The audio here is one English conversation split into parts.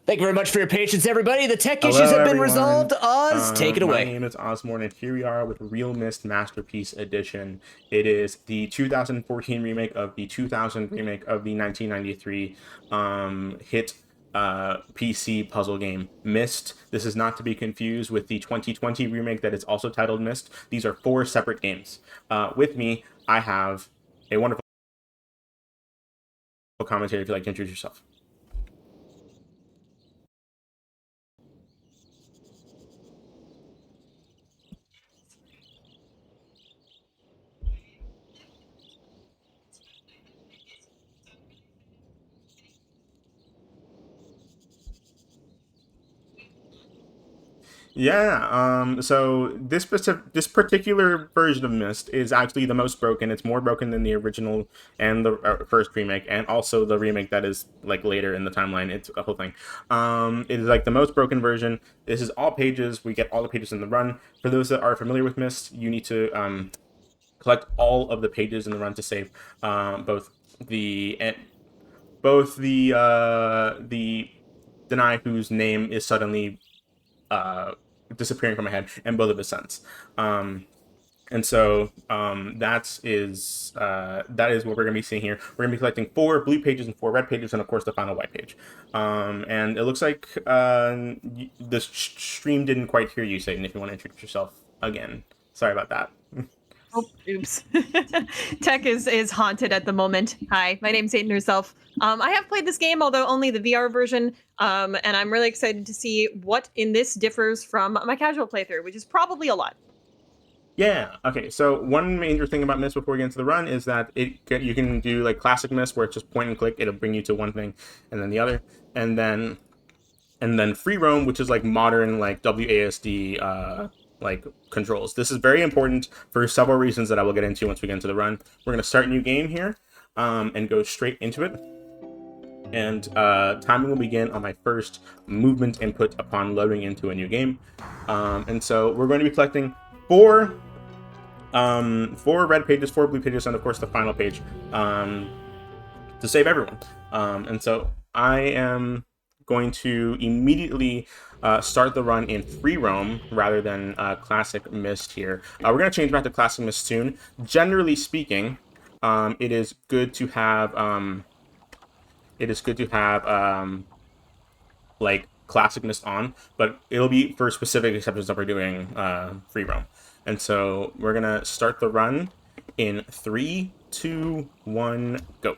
Thank you very much for your patience, everybody. The tech Hello, issues have been everyone. resolved. Oz, take it My away. name is Ozmourn, and here we are with realMyst Masterpiece Edition. It is the 2014 remake of the 2000 remake of the 1993 hit PC puzzle game Myst. This is not to be confused with the 2020 remake that is also titled Myst. These are four separate games. With me, I have a wonderful commentator. If you'd like to introduce yourself. Yeah, so this particular version of Myst is actually the most broken. It's more broken than the original and the first remake, and also the remake that is like later in the timeline. It's a whole thing. It is like the most broken version. This is all pages. We get all the pages in the run. For those that are familiar with Myst, you need to collect all of the pages in the run to save both the deny whose name is suddenly disappearing from my head, and both of his sons. And so that is what we're going to be seeing here. We're going to be collecting 4 blue pages and 4 red pages, and of course the final white page. And it looks like the stream didn't quite hear you, Satan. If you want to introduce yourself again, sorry about that. Oh, oops. Tech is haunted at the moment. Hi, my name's Aiden herself. I have played this game, although only the VR version, and I'm really excited to see what in this differs from my casual playthrough, which is probably a lot. Yeah. Okay. So one major thing about Myst before we get into the run is that you can do like classic Myst where it's just point and click. It'll bring you to one thing and then the other, and then free roam, which is like modern like WASD like controls. This is very important for several reasons that I will get into once we get into the run. We're gonna start a new game here, and go straight into it. And timing will begin on my first movement input upon loading into a new game. And so we're going to be collecting 4 red pages, 4 blue pages, and of course the final page to save everyone. And so I am going to immediately start the run in free roam rather than classic Myst here. We're going to change back to classic Myst soon. Generally speaking, it is good to have like classic Myst on, but it'll be for specific exceptions that we're doing free roam. And so we're gonna start the run in 3, 2, 1, go.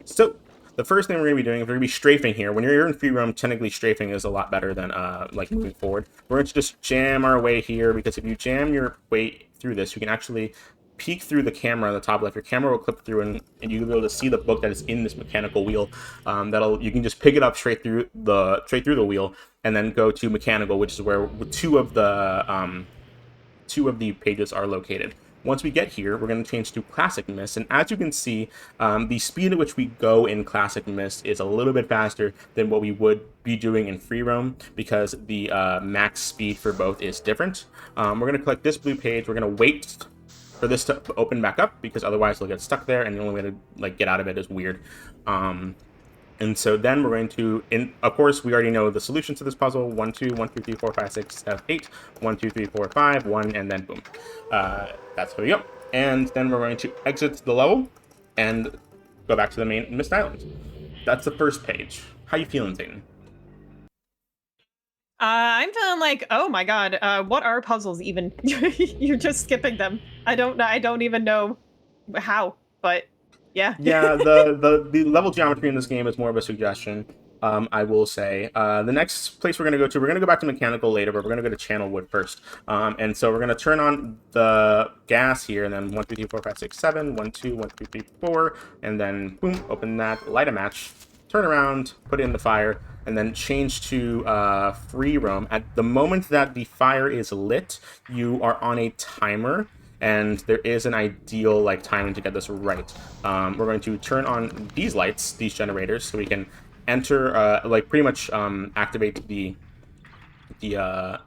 So the first thing we're gonna be doing is we're gonna be strafing here. When you're in free roam, technically strafing is a lot better than like moving forward. We're going to just jam our way here, because if you jam your way through this, you can actually peek through the camera on the top left. Your camera will clip through, and you'll be able to see the book that is in this mechanical wheel. You can just pick it up straight through the wheel, and then go to mechanical, which is where two of the pages are located. Once we get here, we're going to change to Classic Myst, and as you can see, the speed at which we go in Classic Myst is a little bit faster than what we would be doing in Free Roam, because the max speed for both is different. We're going to collect this blue page. We're going to wait for this to open back up, because otherwise it'll get stuck there, and the only way to like get out of it is weird. And so then we're going to, of course, we already know the solution to this puzzle. 1, 2, 1, 2, 3, 4, 5, 6, 7, 8. 1, 2, 3, 4, 5, 1, and then boom. That's how we go. And then we're going to exit the level and go back to the main Myst Island. That's the first page. How you feeling, Zayden? I'm feeling like, oh my god, what are puzzles even? You're just skipping them. I don't even know how, but yeah. Yeah, the level geometry in this game is more of a suggestion. I will say. The next place we're going to go back to mechanical later, but we're going to go to channel wood first. And so we're going to turn on the gas here, and then 1, 2, 3, 4, 5, 6, 7, 1, 2, 1, 2, 3, 4, and then boom, open that, light a match, turn around, put it in the fire, and then change to free roam. At the moment that the fire is lit, you are on a timer, and there is an ideal like timing to get this right. We're going to turn on these lights, these generators, so we can enter, like pretty much activate the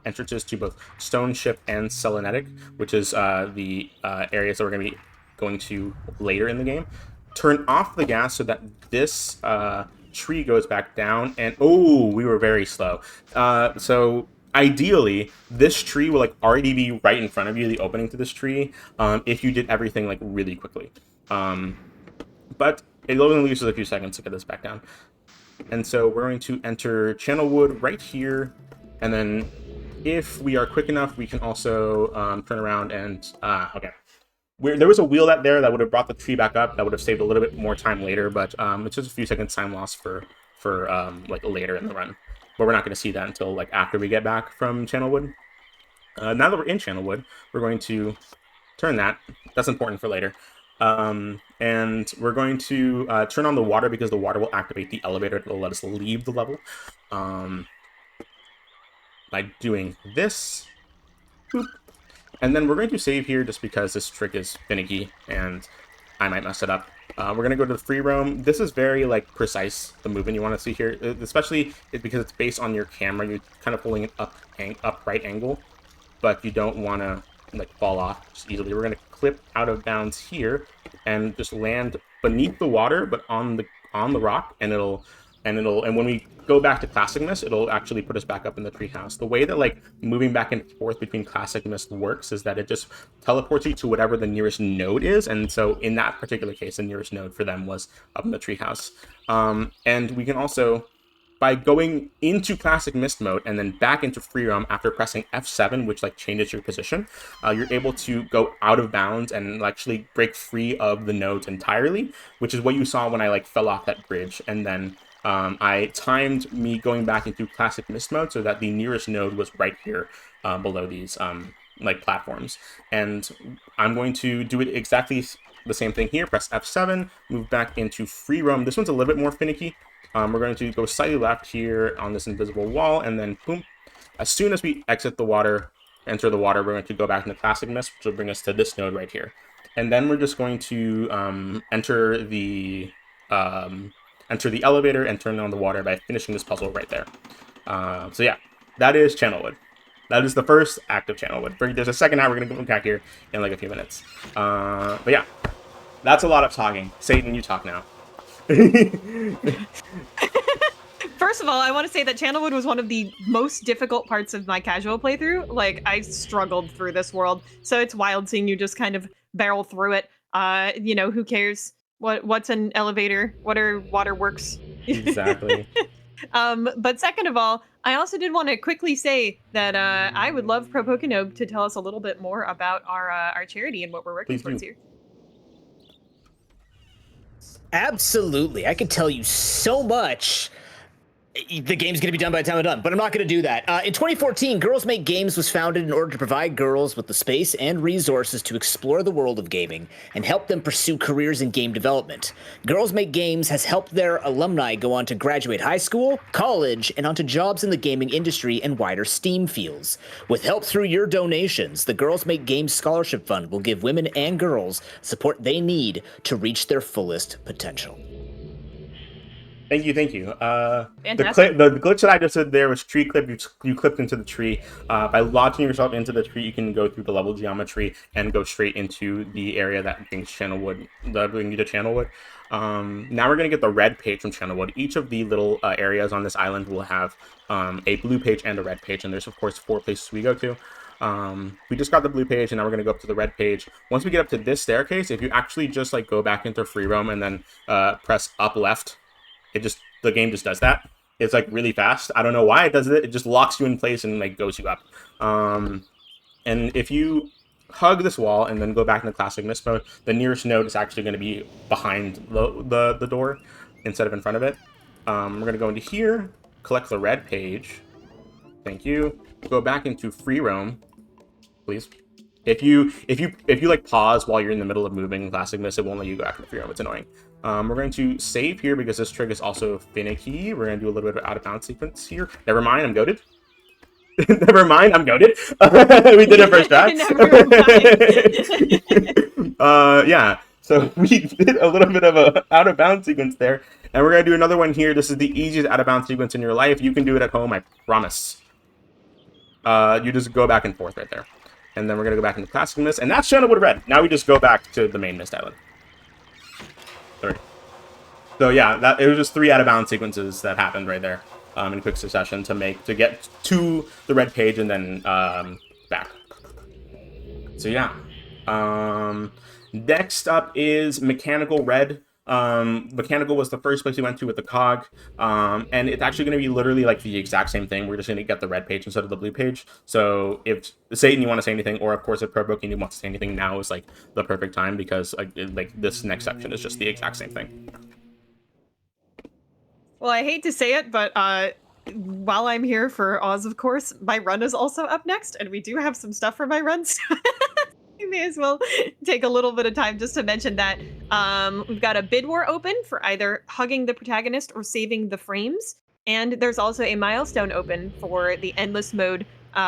entrances to both Stone Ship and Selenetic, which is the areas that we're going to be going to later in the game. Turn off the gas so that this tree goes back down, and oh, we were very slow. So ideally, this tree will like already be right in front of you, the opening to this tree, if you did everything like really quickly. But it only leaves us a few seconds to get this back down. And so we're going to enter channel wood right here, and then if we are quick enough, we can also turn around and okay. There was a wheel there that would have brought the tree back up. That would have saved a little bit more time later, but it's just a few seconds time loss for like later in the run. But we're not going to see that until like after we get back from Channelwood. Now that we're in Channelwood, we're going to turn that. That's important for later. And we're going to turn on the water because the water will activate the elevator. It'll let us leave the level. By doing this. Boop. And then we're going to save here just because this trick is finicky and I might mess it up. We're going to go to the free roam. This is very like precise, the movement you want to see here, especially because it's based on your camera. You're kind of pulling an upright angle, but you don't want to like fall off just easily. We're going to clip out of bounds here and just land beneath the water, but on the rock, and when we go back to Classic Mist, it'll actually put us back up in the treehouse. The way that like moving back and forth between Classic Mist works is that it just teleports you to whatever the nearest node is, and so in that particular case, the nearest node for them was up in the treehouse. And we can also, by going into Classic Mist mode and then back into free roam after pressing F7, which like changes your position, you're able to go out of bounds and actually break free of the nodes entirely, which is what you saw when I like fell off that bridge. And then I timed me going back into Classic Mist mode so that the nearest node was right here below these like platforms. And I'm going to do it exactly the same thing here. Press F7, move back into free roam. This one's a little bit more finicky. We're going to go slightly left here on this invisible wall, and then boom. As soon as we exit the water, enter the water, we're going to go back into Classic Mist, which will bring us to this node right here. And then we're just going to enter the elevator and turn on the water by finishing this puzzle right there. So yeah, that is Channelwood. That is the first act of Channelwood. There's a second act we're going to go back here in like a few minutes. But yeah, that's a lot of talking. Satan, you talk now. First of all, I want to say that Channelwood was one of the most difficult parts of my casual playthrough. Like, I struggled through this world, so it's wild seeing you just kind of barrel through it. You know, who cares? What's an elevator? What are waterworks? Exactly. But second of all, I also did want to quickly say that I would love ProPokenobe to tell us a little bit more about our charity and what we're working towards here. Absolutely. I could tell you so much. The game's going to be done by the time I'm done, but I'm not going to do that. In 2014, Girls Make Games was founded in order to provide girls with the space and resources to explore the world of gaming and help them pursue careers in game development. Girls Make Games has helped their alumni go on to graduate high school, college, and onto jobs in the gaming industry and wider STEAM fields. With help through your donations, the Girls Make Games Scholarship Fund will give women and girls support they need to reach their fullest potential. Thank you. The glitch that I just did there was tree clip. You clipped into the tree. By launching yourself into the tree, you can go through the level geometry and go straight into the area that brings Channelwood. That brings you to Channelwood. Now we're gonna get the red page from Channelwood. Each of the little areas on this island will have a blue page and a red page, and there's of course 4 places we go to. We just got the blue page, and now we're gonna go up to the red page. Once we get up to this staircase, if you actually just like go back into free roam and then press up left. The game just does that. It's like really fast. I don't know why it does it. It just locks you in place and like goes you up. And if you hug this wall and then go back into Classic Mist mode, the nearest node is actually going to be behind the door instead of in front of it. We're going to go into here, collect the red page. Thank you. Go back into free roam, please. If you like pause while you're in the middle of moving in Classic Mist, it won't let you go back into free roam. It's annoying. We're going to save here because this trick is also finicky. We're going to do a little bit of out of bounds sequence here. Never mind, I'm goated. Never mind, I'm goated. We did it first try. Yeah, so we did a little bit of a out of bounds sequence there, and we're going to do another one here. This is the easiest out of bounds sequence in your life. You can do it at home, I promise. You just go back and forth right there. And then we're going to go back into Classic Mist, and that's Channelwood Red. Now we just go back to the main Mist Island. 3, So yeah, it was just 3 out of bounds sequences that happened right there in quick succession to get to the red page and then back. So yeah. Next up is Mechanical Red. Mechanical was the first place we went to with the cog, and it's actually going to be literally like the exact same thing. We're just going to get the red page instead of the blue page. So if Satan, you want to say anything, or of course if Provoking you want to say anything, now is like the perfect time because like this next section is just the exact same thing. Well, I hate to say it, but while I'm here for Oz, of course, my run is also up next, and we do have some stuff for my runs. We may as well take a little bit of time just to mention that we've got a bid war open for either hugging the protagonist or saving the frames. And there's also a milestone open for the endless mode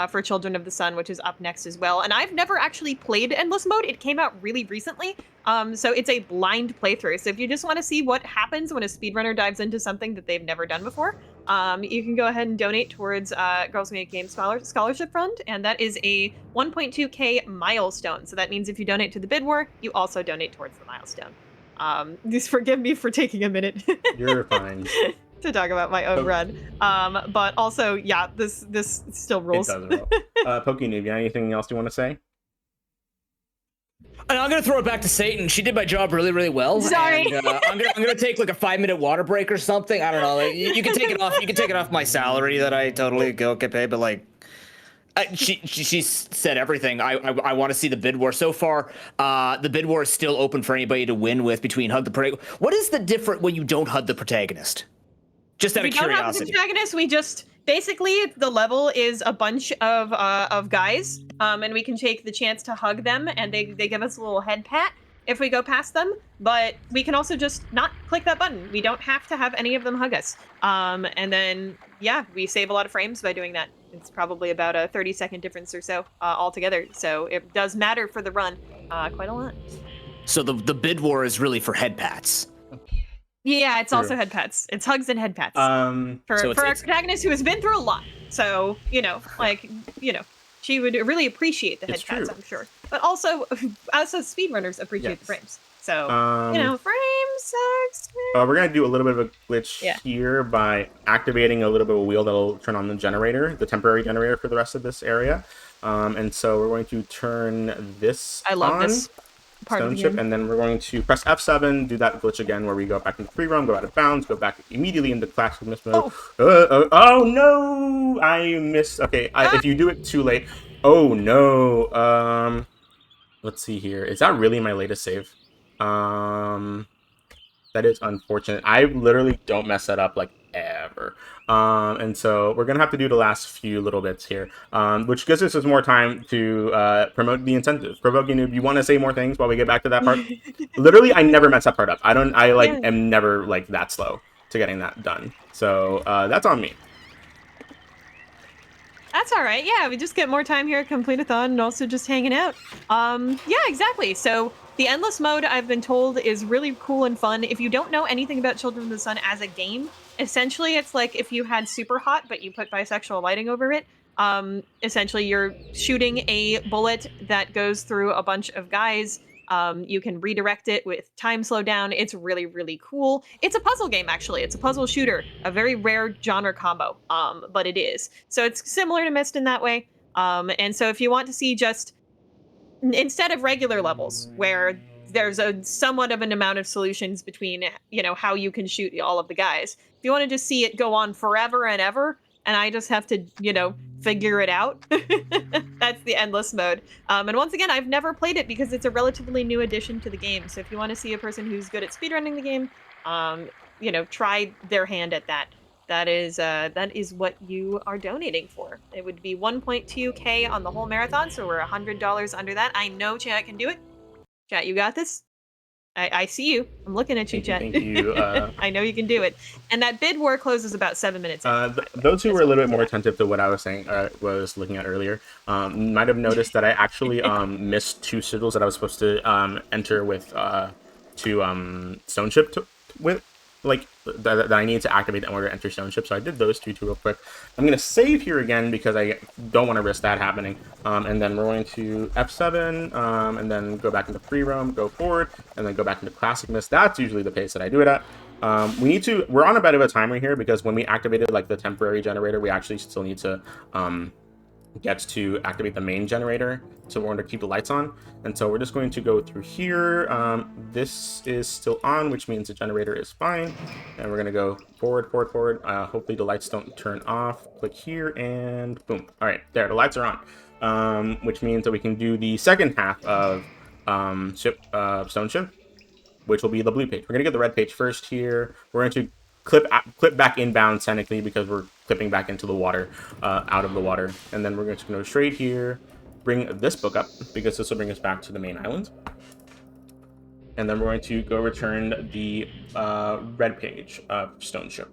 for Children of the Sun, which is up next as well. And I've never actually played endless mode. It came out really recently. So it's a blind playthrough. So if you just want to see what happens when a speedrunner dives into something that they've never done before, you can go ahead and donate towards Girls Make Games Scholarship Fund, and that is a 1.2K milestone. So that means if you donate to the bid war, you also donate towards the milestone. Just forgive me for taking a minute. You're fine. To talk about my own run. But also, yeah, this still rules. It does roll. Pokey Noob, anything else you want to say? And I'm gonna throw it back to Satan. She did my job really, really well. Sorry. And, I'm gonna take like a 5-minute water break or something. I don't know. Like, you can take it off. You can take it off my salary that I totally get paid. But like, she said everything. I want to see the bid war. So far, the bid war is still open for anybody to win with between hug the protagonist. What is the difference when you don't hug the protagonist? Just out of curiosity. We don't have the protagonist. We just basically the level is a bunch of guys, and we can take the chance to hug them, and they give us a little head pat if we go past them. But we can also just not click that button. We don't have to have any of them hug us. And then yeah, we save a lot of frames by doing that. It's probably about a 30-second difference or so altogether. So it does matter for the run quite a lot. So the bid war is really for head pats. Yeah, it's also head pats. It's hugs and head pats. For our protagonist who has been through a lot. So, she would really appreciate the head pats, I'm sure. But also speedrunners appreciate the frames. So, frames sucks. We're going to do a little bit of a glitch here by activating a little bit of a wheel that'll turn on the generator, the temporary generator for the rest of this area. And so we're going to turn this on. I love this. Stone chip, and then we're going to press F7, do that glitch again where we go back into free roam, go out of bounds, go back immediately into classic mist mode. Oh no! I missed. Okay, if you do it too late. Oh no. Let's see here. Is that really my latest save? That is unfortunate. I literally don't mess that up like ever. And so we're gonna have to do the last few little bits here, which gives us more time to promote the incentives. Provoking Noob, you want to say more things while we get back to that part? Literally, I never mess that part up. Am never like that slow to getting that done. So that's on me. That's all right. Yeah, we just get more time here at Completithon and also just hanging out. Yeah, exactly. So the endless mode, I've been told, is really cool and fun. If you don't know anything about Children of the Sun as a game, essentially it's like if you had Super Hot, but you put bisexual lighting over it. Essentially, you're shooting a bullet that goes through a bunch of guys. You can redirect it with time slowdown. It's really, really cool. It's a puzzle game, actually. It's a puzzle shooter, a very rare genre combo, but it is. So it's similar to Myst in that way. And so if you want to see just, instead of regular levels, where there's a somewhat of an amount of solutions between, how you can shoot all of the guys, if you want to just see it go on forever and ever, and I just have to, figure it out. That's the endless mode. And once again, I've never played it because it's a relatively new addition to the game. So if you want to see a person who's good at speedrunning the game, try their hand at that. That is what you are donating for. It would be 1.2K on the whole marathon, so we're $100 under that. I know chat can do it. Chat, you got this? I see you. I'm looking at you, Chet. Thank you. I know you can do it. And that bid war closes about 7 minutes. Those who were a little bit more attentive to what I was saying, was looking at earlier, might have noticed that I actually missed 2 sigils that I was supposed to enter with Stone Ship with. That I need to activate in order to enter Stone Ship. So I did those two real quick. I'm going to save here again because I don't want to risk that happening. And then we're going to F7, and then go back into free roam, go forward, and then go back into classic mist. That's usually the pace that I do it at. We're on a bit of a timer here because when we activated like the temporary generator, we actually still need to get to activate the main generator, so we're going to keep the lights on. And so we're just going to go through here. This is still on, which means the generator is fine, and we're going to go forward. Hopefully the lights don't turn off. Click here and boom. All right, there, the lights are on, which means that we can do the second half of stone ship, which will be the blue page. We're going to get the red page first here. We're going to clip back inbound technically because we're clipping back into the water, out of the water. And then we're going to go straight here, bring this book up because this will bring us back to the main island. And then we're going to go return the red page of Stone Ship.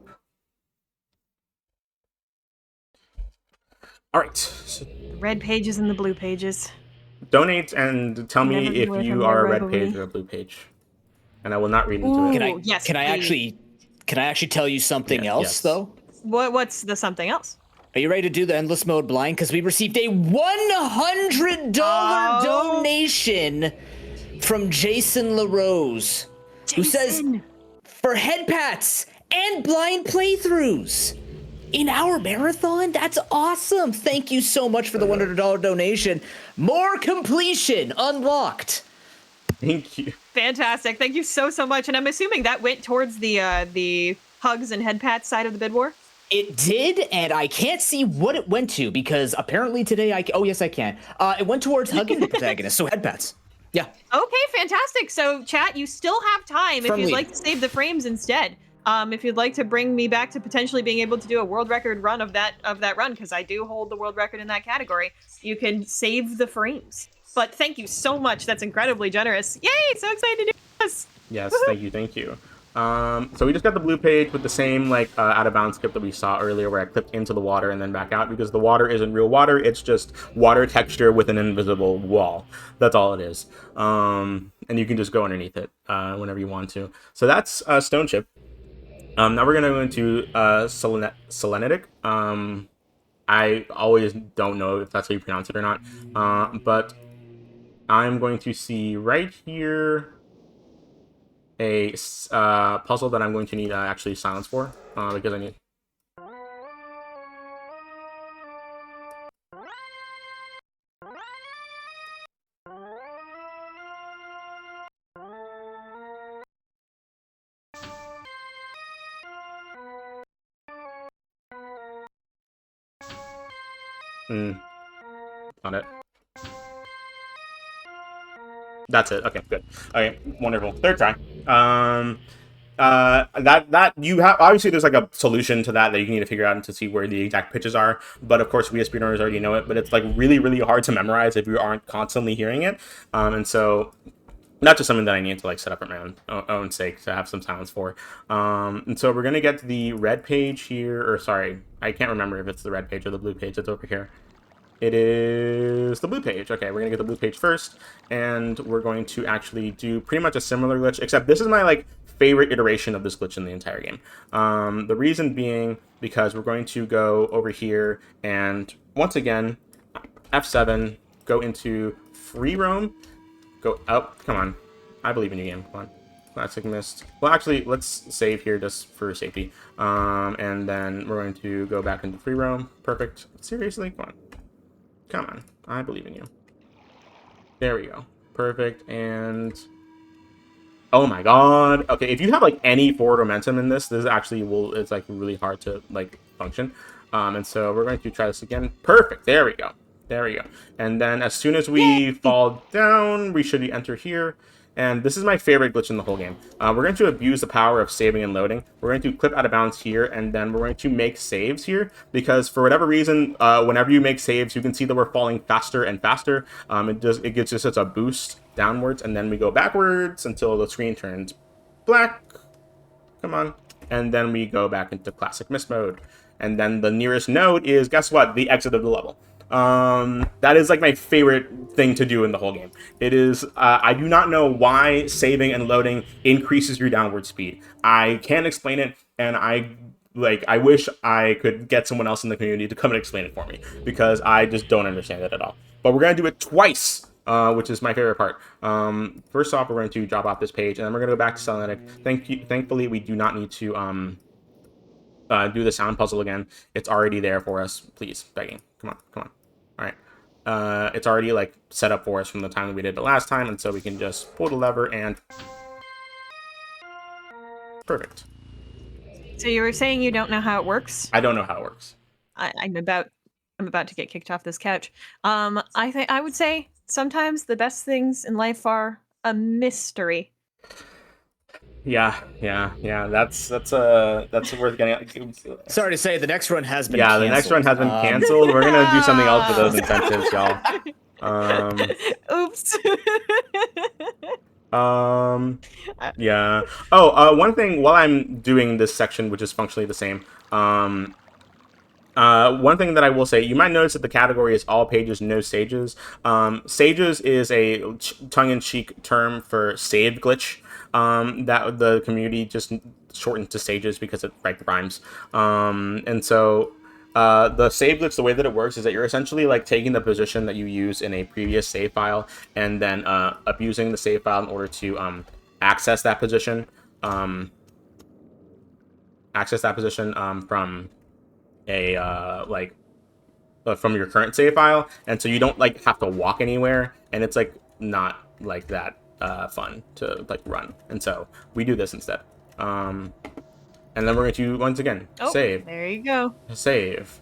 All right. So The red pages and the blue pages. donate and tell me Never if worth you a are a red rivalry. page or a blue page. And I will not read into Ooh. it. Yes, can I please. actually tell you something Yeah, else yes. though? What's the something else? Are you ready to do the endless mode blind? Because we received a $100 Oh. donation from Jason LaRose, who says, Jason. for head pats and blind playthroughs in our marathon. That's awesome. Thank you so much for the $100 donation. More completion unlocked. Thank you. Fantastic. Thank you so much. And I'm assuming that went towards the hugs and head pats side of the bid war. It did, and I can't see what it went to because apparently today oh yes I can. It went towards hugging the protagonist, so head pats. Yeah. Okay, fantastic. So chat, you still have time if From you'd Lee. like to save the frames instead. If you'd like to bring me back to potentially being able to do a world record run of that run, because I do hold the world record in that category, you can save the frames. But thank you so much. That's incredibly generous. Yay! So excited to do this. Yes, thank you. So we just got the blue page with the same like out of bounds clip that we saw earlier where I clipped into the water and then back out because the water isn't real water, it's just water texture with an invisible wall. That's all it is. And you can just go underneath it whenever you want to. So that's Stone Ship. Now we're going to go into Selenitic. I always don't know if that's how you pronounce it or not. But I'm going to see right here a puzzle that I'm going to need actually silence for because I need. Not it. That's it. Okay, good. Okay, wonderful. Third try. That you have obviously there's like a solution to that you need to figure out and to see where the exact pitches are, but of course we as speedrunners already know it, but it's like really hard to memorize if you aren't constantly hearing it, and so not just something that I need to like set up at my own sake to have some silence for. And so we're gonna get to the red page here, or sorry, I can't remember if it's the red page or the blue page that's over here. It is the blue page. Okay, we're gonna get the blue page first, and we're going to actually do pretty much a similar glitch, except this is my like favorite iteration of this glitch in the entire game. The reason being because we're going to go over here and once again, F7, go into free roam, go up. Come on, I believe in you, game. Come on. Classic Mist. Well, actually, let's save here just for safety. And then we're going to go back into free roam. Perfect. Seriously? Come on. Come on. I believe in you. There we go. Perfect. And oh my god. Okay, if you have like any forward momentum in this actually it's like really hard to like function. And so we're going to try this again. Perfect. There we go. There we go. And then as soon as we fall down, we should enter here. And this is my favorite glitch in the whole game. We're going to abuse the power of saving and loading. We're going to clip out of bounds here, and then we're going to make saves here, because for whatever reason, whenever you make saves, you can see that we're falling faster and faster. It gives us such a boost downwards, and then we go backwards until the screen turns black. Come on. And then we go back into classic Mist mode. And then the nearest node is, guess what? The exit of the level. That is like my favorite thing to do in the whole game. It is, I do not know why saving and loading increases your downward speed. I can't explain it, and I wish I could get someone else in the community to come and explain it for me, because I just don't understand it at all. But we're gonna do it twice which is my favorite part. First off, we're going to drop off this page, and then we're going to go back to Seletic. Thankfully, we do not need to do the sound puzzle again. It's already there for us. Please, begging. Come on, come on. All right. It's already like set up for us from the time that we did it last time, and so we can just pull the lever and perfect. So you were saying you don't know how it works? I don't know how it works. I'm about to get kicked off this couch. I would say sometimes the best things in life are a mystery. Yeah. That's worth getting. Sorry to say, the next run has been. Yeah, canceled. the next run has been canceled. We're gonna do something else with those incentives, y'all. Oops. Yeah. Oh, one thing while I'm doing this section, which is functionally the same. One thing that I will say, you might notice that the category is all pages, no sages. Sages is a tongue-in-cheek term for save glitch. That the community just shortened to sages because it rhymes. And so the save glitch, the way that it works is that you're essentially like taking the position that you use in a previous save file and then abusing the save file in order to access that position. From a from your current save file, and so you don't like have to walk anywhere, and it's like not like that fun to like run, and so we do this instead. And then we're going to once again save. There you go. Save.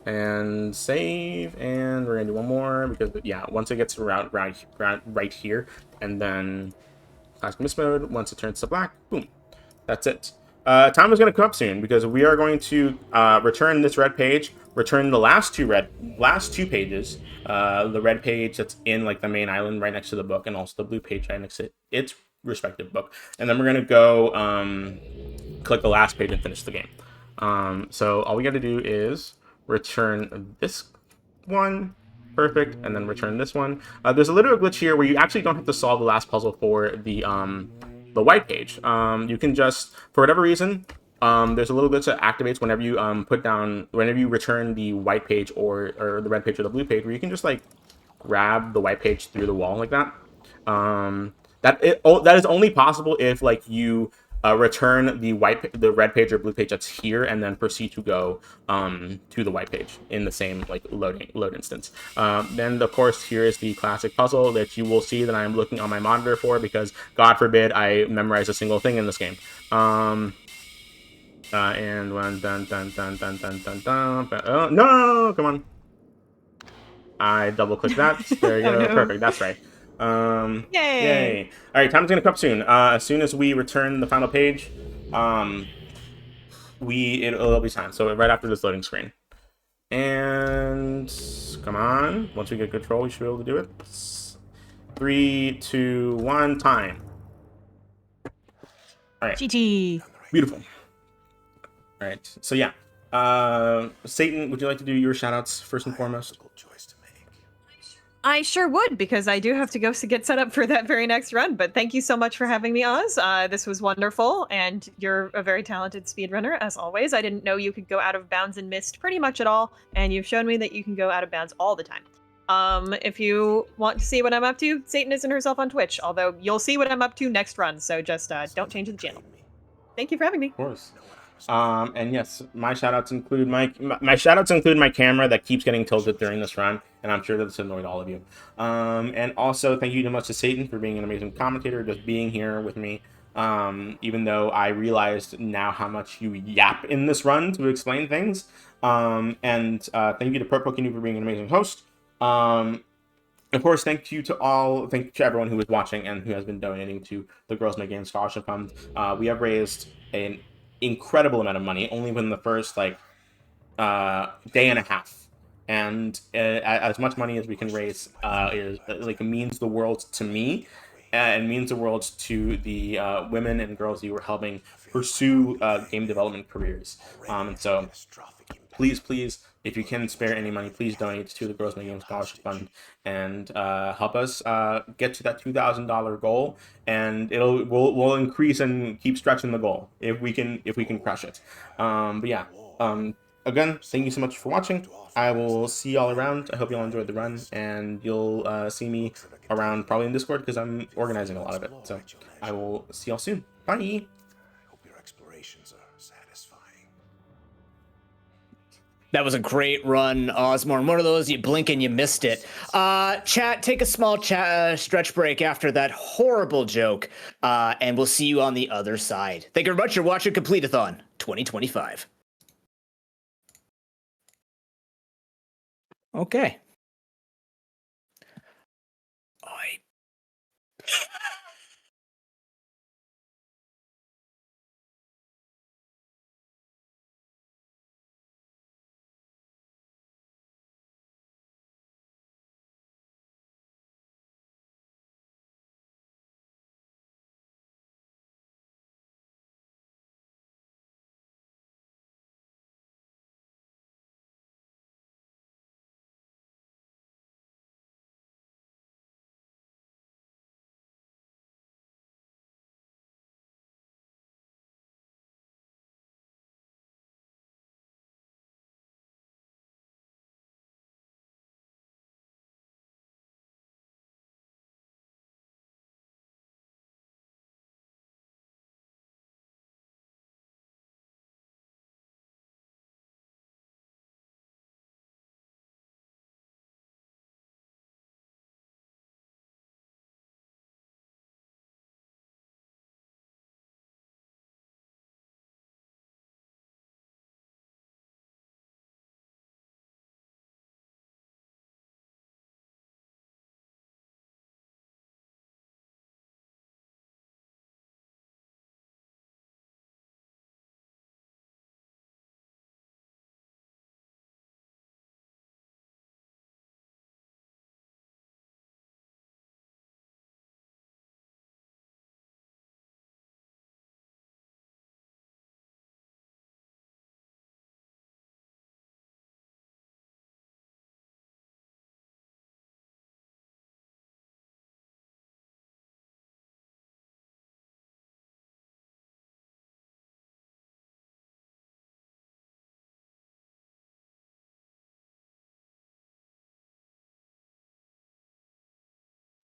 And save, and we're gonna do one more because yeah, once it gets around right here, and then classic mist mode. Once it turns to black, boom, that's it. Time is going to come up soon because we are going to return this red page, return the last two pages, the red page that's in like the main island right next to the book, and also the blue page right next to its respective book, and then we're going to go click the last page and finish the game. So all we got to do is return this one. Perfect, and then return this one. There's a little glitch here where you actually don't have to solve the last puzzle for the white page. You can just, for whatever reason, there's a little glitch that activates whenever you whenever you return the white page or the red page or the blue page, where you can just like grab the white page through the wall like that. That is only possible if like you return the red page or blue page that's here, and then proceed to go to the white page in the same like load instance. Then of course here is the classic puzzle that you will see that I'm looking on my monitor for, because God forbid I memorize a single thing in this game. And one dun. Oh no! Come on. I double click that. There you go. Oh, no. Perfect. That's right. Yay! All right, time's gonna come up soon. As soon as we return the final page, it'll be time. So right after this loading screen. And come on, once we get control, we should be able to do it. 3, 2, 1, time. All right. GG. Beautiful. All right. So yeah, Satan, would you like to do your shoutouts first and foremost? I sure would, because I do have to go get set up for that very next run. But thank you so much for having me, Oz. This was wonderful, and you're a very talented speedrunner, as always. I didn't know you could go out of bounds in Myst pretty much at all, and you've shown me that you can go out of bounds all the time. If you want to see what I'm up to, Satan isn't herself on Twitch, although you'll see what I'm up to next run, so just don't change the channel. Thank you for having me. Of course. And yes, my shoutouts include my camera that keeps getting tilted during this run, and I'm sure that this annoyed all of you. And also thank you so much to Satan for being an amazing commentator, just being here with me. Even though I realized now how much you yap in this run to explain things. And thank you to Purple Canoe for being an amazing host. Of course, thank you to everyone who is watching and who has been donating to the Girls Make Games Scholarship Fund. We have raised an incredible amount of money only within the first day and a half, and as much money as we can raise means the world to me, and means the world to the women and girls who are helping pursue game development careers. And so please, if you can spare any money, please donate to the Girls Make Games Scholarship Fund and help us get to that $2,000 goal. And we'll increase and keep stretching the goal if we can crush it. But yeah, again, thank you so much for watching. I will see y'all around. I hope y'all enjoyed the run, and you'll see me around probably in Discord because I'm organizing a lot of it. So I will see y'all soon. Bye. Hope your explorations are satisfying. That was a great run, Ozmourn. One of those you blink and you missed it. Chat, take a small stretch break after that horrible joke, and we'll see you on the other side. Thank you very much. You're watching Completithon 2025. Okay.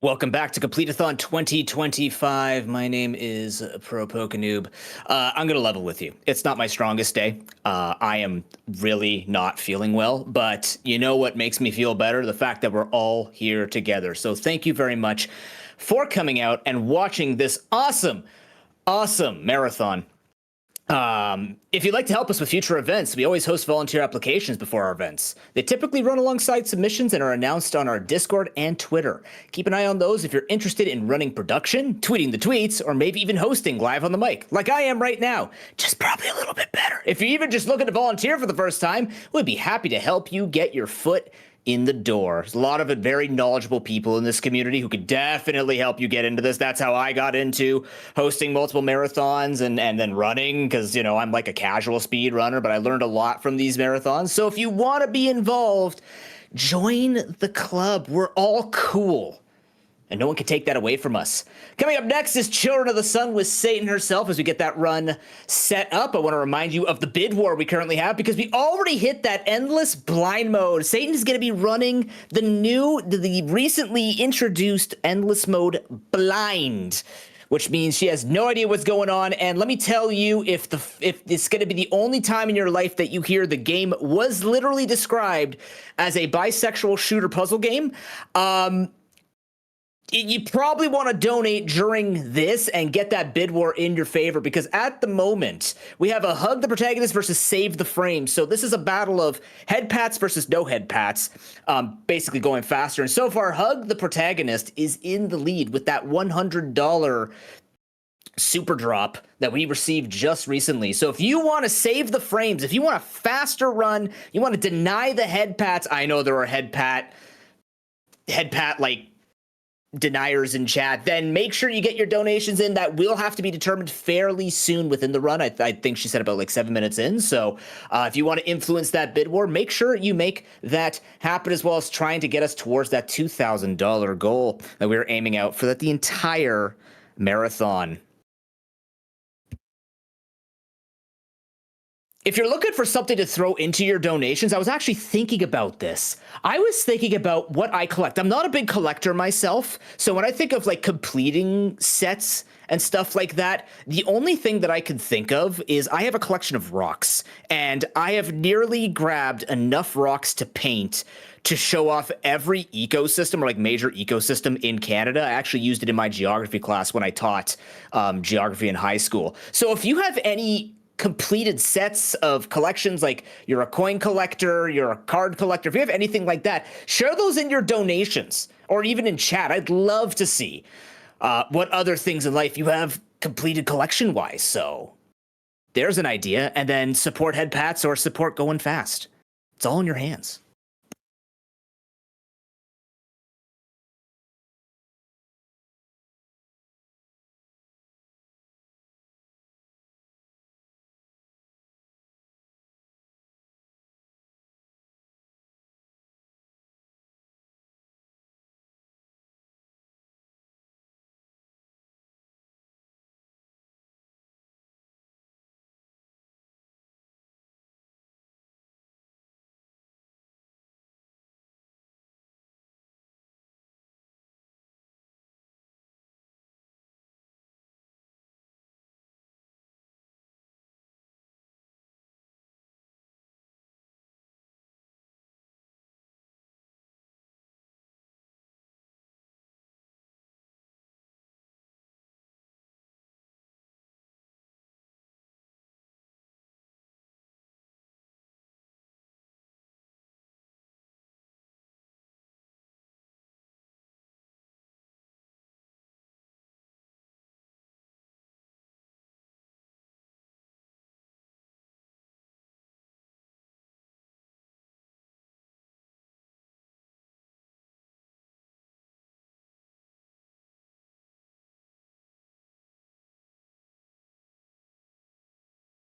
Welcome back to Completithon 2025. My name is Pro Pokenoob. I'm going to level with you. It's not my strongest day. I am really not feeling well, but you know what makes me feel better? The fact that we're all here together. So thank you very much for coming out and watching this awesome marathon. If you'd like to help us with future events, we always host volunteer applications before our events. They typically run alongside submissions and are announced on our Discord and Twitter. Keep an eye on those if you're interested in running production, tweeting the tweets, or maybe even hosting live on the mic, like I am right now, just probably a little bit better. If you're even just looking to volunteer for the first time, we'd be happy to help you get your foot in the door. There's a lot of very knowledgeable people in this community who could definitely help you get into this. That's how I got into hosting multiple marathons and then running, because, you know, I'm like a casual speed runner, but I learned a lot from these marathons. So if you want to be involved, join the club. We're all cool, and no one can take that away from us. Coming up next is Children of the Sun with Satan herself. As we get that run set up, I want to remind you of the bid war we currently have, because we already hit that endless blind mode. Satan is going to be running the recently introduced endless mode blind, which means she has no idea what's going on. And let me tell you, if it's going to be the only time in your life that you hear the game was literally described as a bisexual shooter puzzle game, you probably want to donate during this and get that bid war in your favor, because at the moment we have a Hug the Protagonist versus Save the Frame. So this is a battle of head pats versus no head pats, basically going faster. And so far, Hug the Protagonist is in the lead with that $100 super drop that we received just recently. So if you want to save the frames, if you want a faster run, you want to deny the head pats, I know there are head pat like deniers in chat, then make sure you get your donations in. That will have to be determined fairly soon within the run. I think she said about like 7 minutes in. So if you want to influence that bid war, make sure you make that happen, as well as trying to get us towards that $2,000 goal that we were aiming out for the entire marathon. If you're looking for something to throw into your donations, I was actually thinking about this. I was thinking about what I collect. I'm not a big collector myself, so when I think of like completing sets and stuff like that, the only thing that I can think of is I have a collection of rocks, and I have nearly grabbed enough rocks to paint to show off every ecosystem or like major ecosystem in Canada. I actually used it in my geography class when I taught geography in high school. So if you have any completed sets of collections, like you're a coin collector, you're a card collector, if you have anything like that, share those in your donations or even in chat. I'd love to see what other things in life you have completed collection wise. So there's an idea. And then support head pats or support going fast. It's all in your hands.